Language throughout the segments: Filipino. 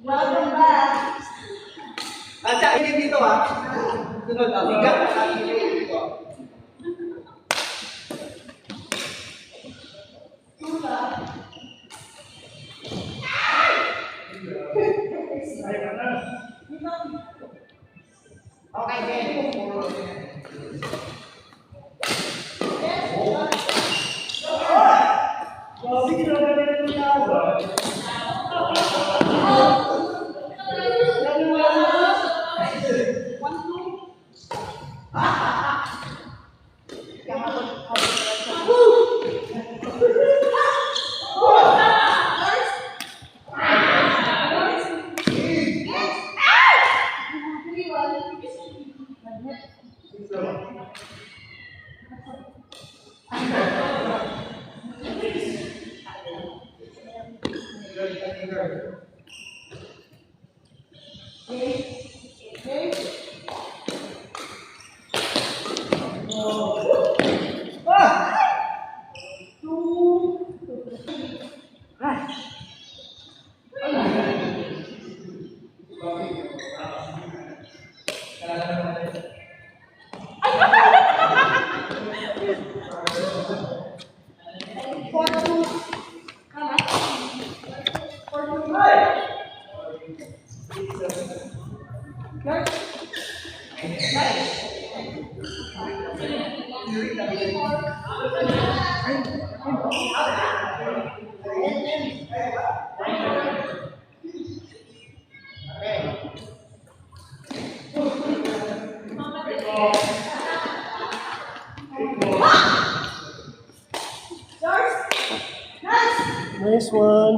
Welcome back. At siya, hindi dito ha. Sunod, bigat na sa dito. Okay, then. Nice one.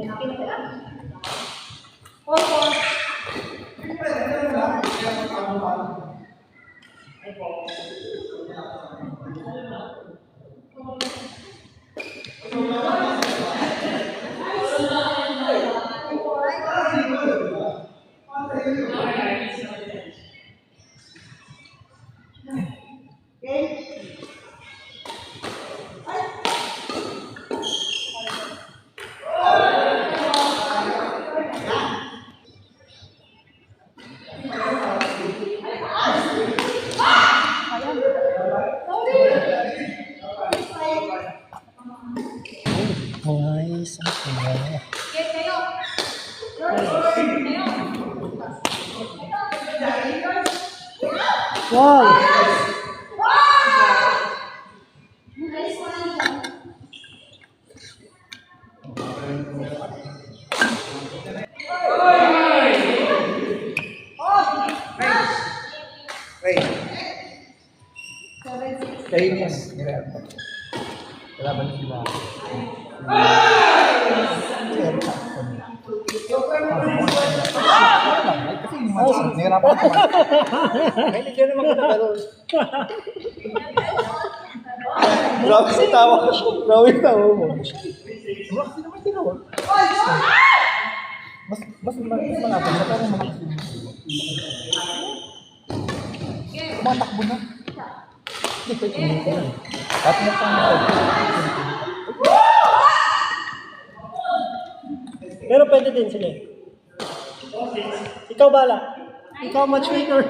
Nice. Wow. Chinese. Kalaban sila. Nahirapan ako. Hindi ka naman kinakaroon. Grabe sa tawa. Grabe sa tawa mo. Grabe naman tinawag. Mas malapit. Sa parang malakas din. Matakbo na. Hindi pa ito. At Pero pwede din sila. Ikaw bala. Ikaw matchmaker.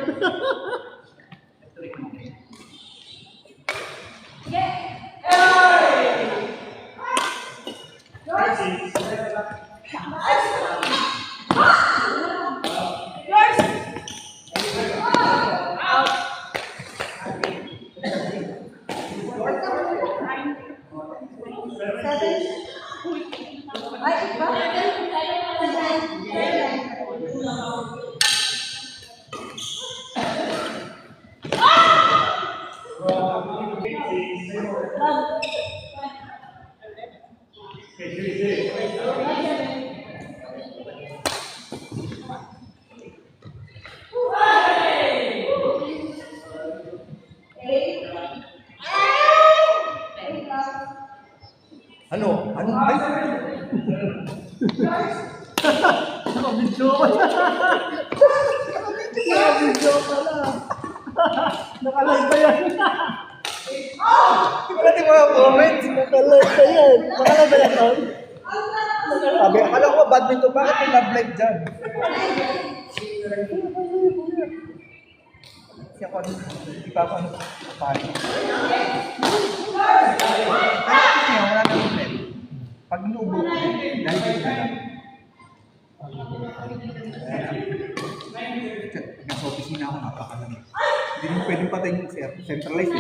Ano? Ano? Ay! Nakabidyo ka na. Nakabidyo ka na. Nakalive pa yan. Wala din mga comments. Nakalive pa yan. Nakalive ba yan, Tom? badminton, bakit may love life dyan? Kasi ako, hindi pa ako pari. Tapos niya, wala na ulit. Pag inuubo, dahil dito na lang. Nasa opisina ako, napakalamig. Hindi mo pwedeng patayin yung centralized.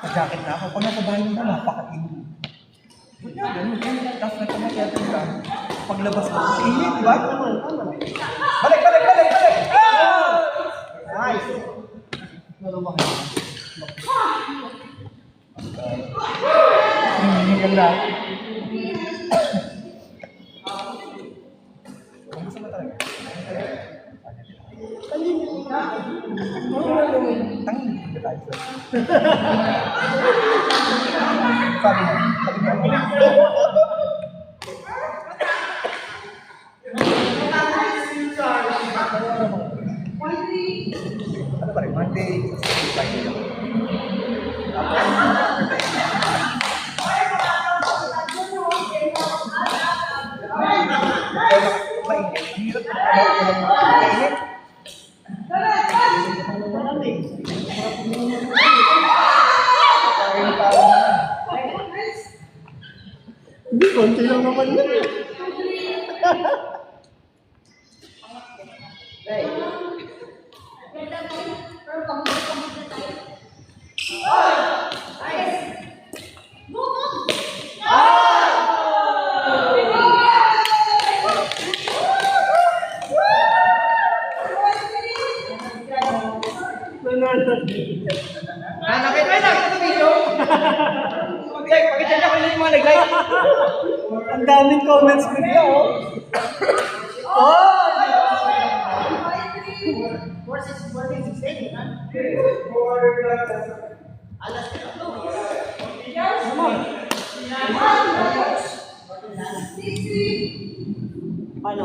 Nag-jacket na ako. Pag nasa bahay mo, napaka-init. Ganun. Tapos nagkamasyado ka. Paglabas mo, init, di ba? Balik! Ah! Nice! Ganda. Kung gusto mo talaga. Tangin. Hindi tayo. Sabi mo. Ano ba rin? Monday, Friday. Hindi, konti lang naman yun eh. Nakita sa video. Mag-like, pakita niya kung yung mga nag-like. Ang daming comments bigla, oh. Palo.